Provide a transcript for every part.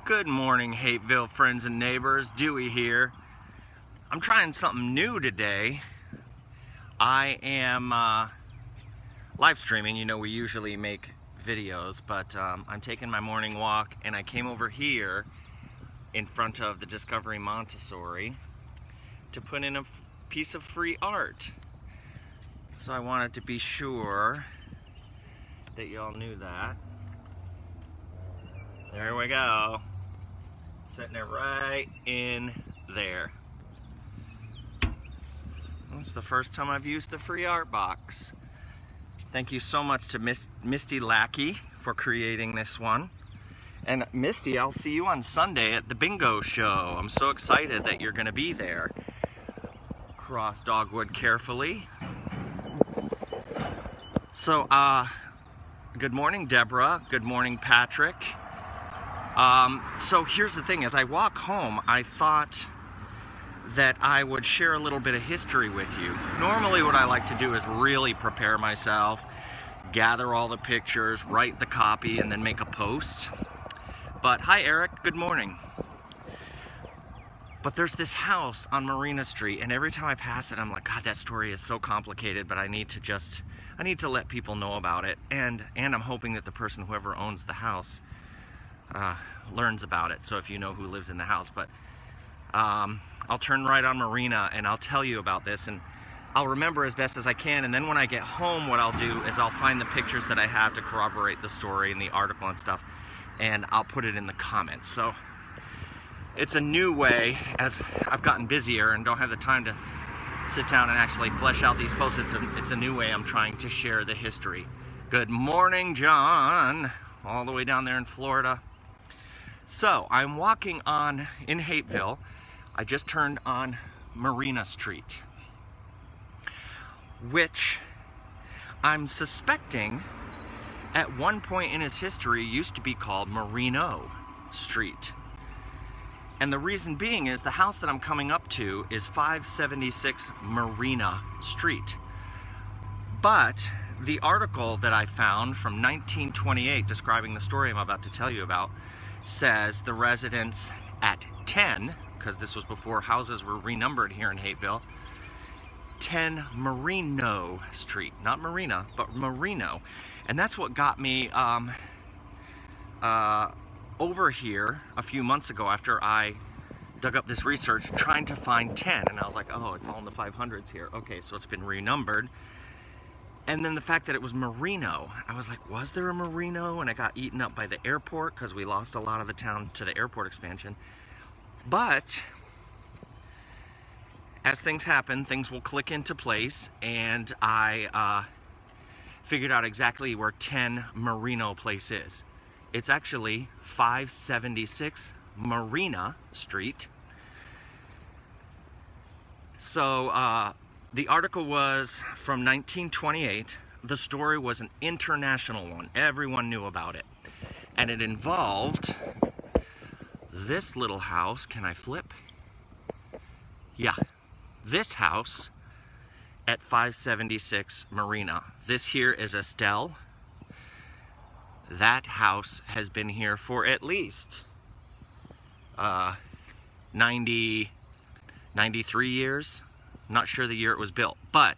Good morning, Hapeville friends and neighbors. Dewey here. I'm trying something new today. I am live streaming. You know, we usually make videos, but I'm taking my morning walk, and I came over here in front of the Discovery Montessori to put in a piece of free art. So I wanted to be sure that y'all knew that. There we go. Setting it right in there. It's the first time I've used the free art box. Thank you so much to Misty Lackey for creating this one. And Misty, I'll see you on Sunday at the bingo show. I'm so excited that you're gonna be there. Cross dogwood carefully. So, good morning, Deborah. Good morning, Patrick. So here's the thing, as I walk home, I thought that I would share a little bit of history with you. Normally what I like to do is really prepare myself, gather all the pictures, write the copy, and then make a post. But hi Eric, good morning. But there's this house on Marina Street, and every time I pass it, I'm like, God, that story is so complicated, but I need to let people know about it. And I'm hoping that the person, whoever owns the house, learns about it, so if you know who lives in the house. But I'll turn right on Marina and I'll tell you about this, and I'll remember as best as I can, and then when I get home, what I'll do is I'll find the pictures that I have to corroborate the story and the article and stuff, and I'll put it in the comments. So it's a new way, as I've gotten busier and don't have the time to sit down and actually flesh out these posts. It's a new way I'm trying to share the history. Good morning, John, all the way down there in Florida. So I'm walking in Hapeville. I just turned on Marina Street, which I'm suspecting at one point in its history used to be called Merino Street. And the reason being is the house that I'm coming up to is 576 Marina Street. But the article that I found from 1928 describing the story I'm about to tell you about says the residents at 10, because this was before houses were renumbered here in Hapeville, 10 Merino Street, not Marina, but Merino. And that's what got me over here a few months ago after I dug up this research trying to find 10, and I was like, oh, it's all in the 500s here. Okay, so it's been renumbered. And then the fact that it was Merino, I was like, was there a Merino? And it got eaten up by the airport because we lost a lot of the town to the airport expansion. But as things happen, things will click into place, and I figured out exactly where 10 Merino Place is. It's actually 576 Marina Street. So the article was from 1928. The story was an international one. Everyone knew about it. And it involved this little house. Can I flip? Yeah. This house at 576 Marina. This here is Estelle. That house has been here for at least 93 years. Not sure the year it was built, but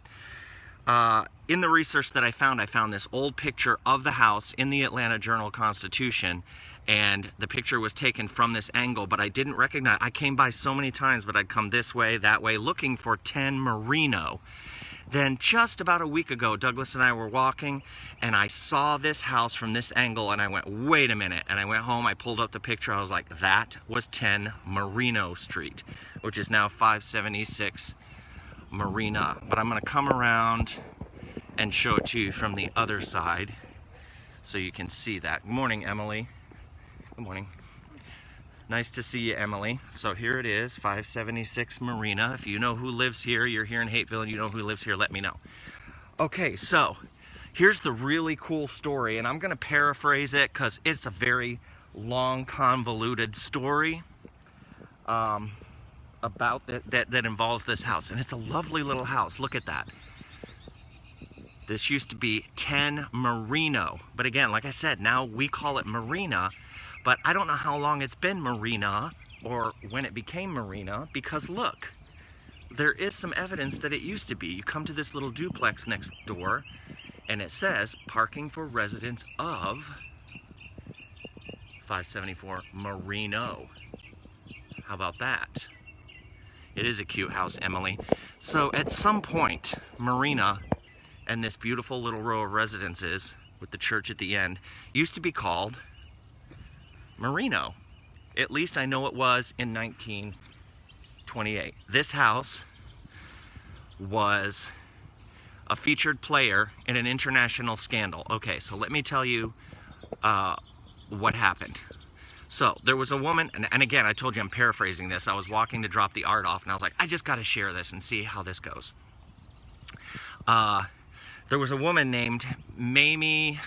in the research that I found this old picture of the house in the Atlanta Journal-Constitution, and the picture was taken from this angle, but I didn't recognize. I came by so many times, but I'd come this way, that way, looking for 10 Merino. Then just about a week ago, Douglas and I were walking, and I saw this house from this angle, and I went, wait a minute. And I went home, I pulled up the picture, I was like, that was 10 Merino Street, which is now 576 Marina. But I'm gonna come around and show it to you from the other side so you can see that. Good morning, Emily. Good morning. Nice to see you, Emily. So here it is, 576 Marina. If you know who lives here, you're here in Hapeville and you know who lives here, let me know. Okay, so here's the really cool story, and I'm gonna paraphrase it because it's a very long, convoluted story about that involves this house. And it's a lovely little house. Look at that. This used to be 10 Merino, but again, like I said, now we call it Marina, But I don't know how long it's been Marina, or when it became Marina, because look, there is some evidence that it used to be. You come to this little duplex next door, and it says, parking for residents of 574 Marino. How about that? It is a cute house, Emily. So at some point, Marina and this beautiful little row of residences with the church at the end used to be called Marino. At least I know it was in 1928. This house was a featured player in an international scandal. Okay, so let me tell you what happened. So there was a woman, and again, I told you I'm paraphrasing this. I was walking to drop the art off, and I was like, I just got to share this and see how this goes. There was a woman named Mamie.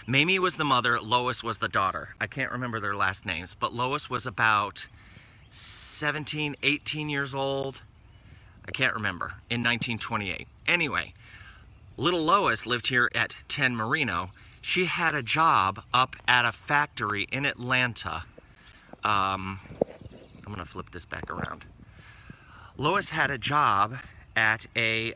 Mamie was the mother, Lois was the daughter. I can't remember their last names, but Lois was about 17, 18 years old. I can't remember, in 1928. Anyway, little Lois lived here at 10 Marino. She had a job up at a factory in Atlanta. I'm gonna flip this back around. Lois had a job at a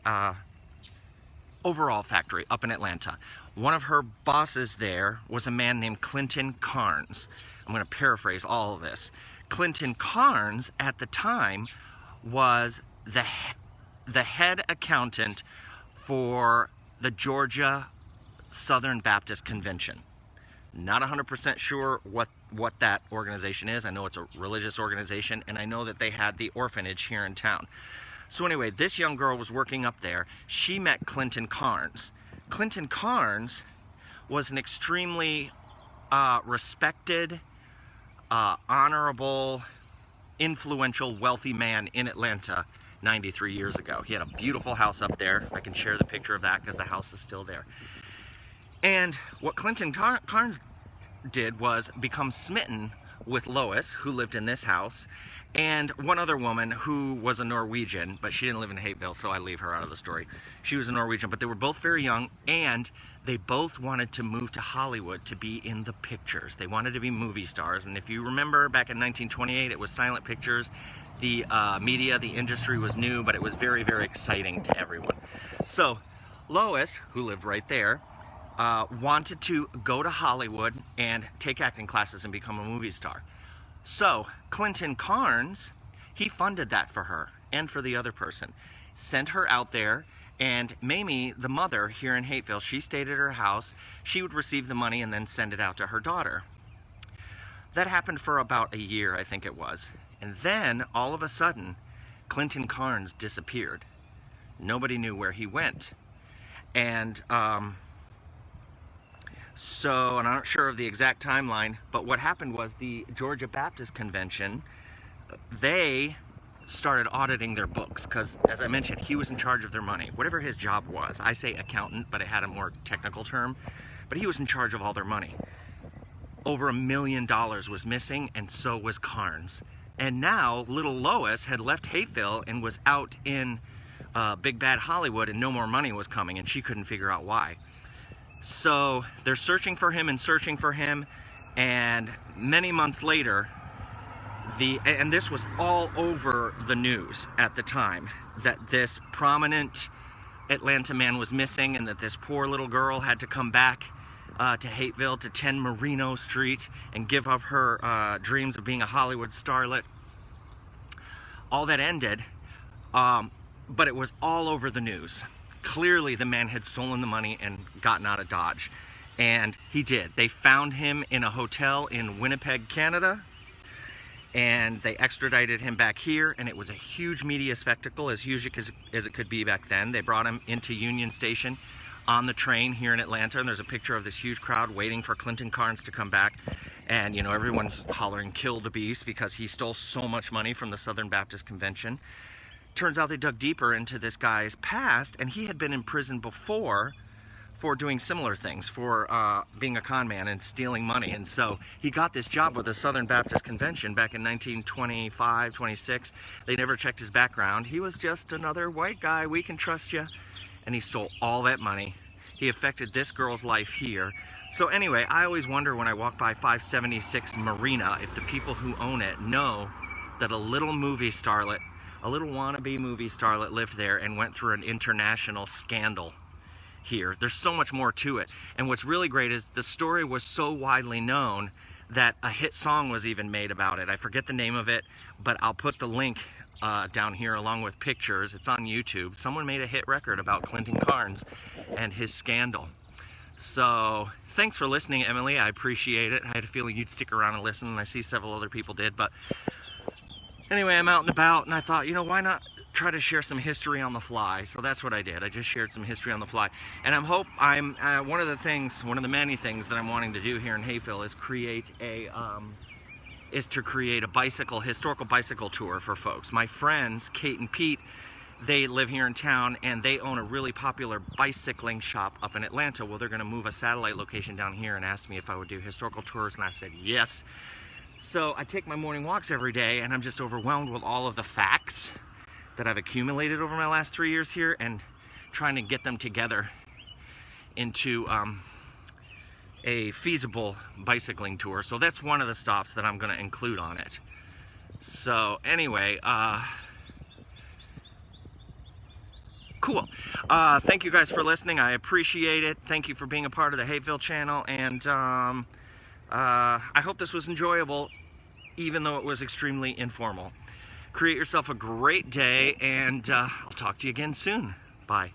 overall factory up in Atlanta. One of her bosses there was a man named Clinton Carnes. I'm gonna paraphrase all of this. Clinton Carnes at the time was the head accountant for the Georgia Southern Baptist Convention. Not 100% sure what that organization is. I know it's a religious organization, and I know that they had the orphanage here in town. So anyway, this young girl was working up there. She met Clinton Carnes. Clinton Carnes was an extremely respected, honorable, influential, wealthy man in Atlanta 93 years ago. He had a beautiful house up there. I can share the picture of that because the house is still there. And what Clinton Carnes did was become smitten with Lois, who lived in this house, and one other woman who was a Norwegian, but she didn't live in Hapeville, so I leave her out of the story. She was a Norwegian, but they were both very young, and they both wanted to move to Hollywood to be in the pictures. They wanted to be movie stars, and if you remember, back in 1928, it was silent pictures. The media, the industry was new, but it was very, very exciting to everyone. So Lois, who lived right there, wanted to go to Hollywood and take acting classes and become a movie star. So Clinton Carnes, he funded that for her and for the other person. Sent her out there, and Mamie, the mother here in Hapeville, she stayed at her house. She would receive the money and then send it out to her daughter. That happened for about a year, I think it was. And then, all of a sudden, Clinton Carnes disappeared. Nobody knew where he went. And so, and I'm not sure of the exact timeline, but what happened was the Georgia Baptist Convention, they started auditing their books because, as I mentioned, he was in charge of their money. Whatever his job was. I say accountant, but it had a more technical term. But he was in charge of all their money. Over $1 million was missing, and so was Carnes. And now, little Lois had left Hapeville and was out in big bad Hollywood, and no more money was coming, and she couldn't figure out why. So they're searching for him and searching for him, and many months later, and this was all over the news at the time, that this prominent Atlanta man was missing, and that this poor little girl had to come back to Hapeville, to 10 Marino Street, and give up her dreams of being a Hollywood starlet. All that ended, but it was all over the news. Clearly the man had stolen the money and gotten out of Dodge. And he did. They found him in a hotel in Winnipeg, Canada, and they extradited him back here, and it was a huge media spectacle, as huge as it could be back then. They brought him into Union Station on the train here in Atlanta, and there's a picture of this huge crowd waiting for Clinton Carnes to come back. And, you know, everyone's hollering, "Kill the beast," because he stole so much money from the Southern Baptist Convention. Turns out they dug deeper into this guy's past, and he had been in prison before for doing similar things, for being a con man and stealing money. And so he got this job with the Southern Baptist Convention back in 1925, 26. They never checked his background. He was just another white guy. We can trust you. And he stole all that money. He affected this girl's life here. So anyway, I always wonder when I walk by 576 Marina if the people who own it know that a little movie starlet, a little wannabe movie starlet lived there and went through an international scandal here. There's so much more to it. And what's really great is the story was so widely known that a hit song was even made about it. I forget the name of it, but I'll put the link down here along with pictures. It's on YouTube. Someone made a hit record about Clinton Carnes and his scandal. So thanks for listening, Emily. I appreciate it. I had a feeling you'd stick around and listen, and I see several other people did. But anyway, I'm out and about, and I thought, you know, why not try to share some history on the fly? So that's what I did. I just shared some history on the fly. And one of the many things that I'm wanting to do here in Hapeville is create a historical bicycle tour for folks. My friends, Kate and Pete, they live here in town, and they own a really popular bicycling shop up in Atlanta. Well, they're going to move a satellite location down here and asked me if I would do historical tours, and I said yes. So I take my morning walks every day, and I'm just overwhelmed with all of the facts that I've accumulated over my last 3 years here, and trying to get them together into a feasible bicycling tour. So that's one of the stops that I'm going to include on it. So anyway, cool. Thank you guys for listening. I appreciate it. Thank you for being a part of the Hapeville channel, and I hope this was enjoyable, even though it was extremely informal. Create yourself a great day, and I'll talk to you again soon. Bye.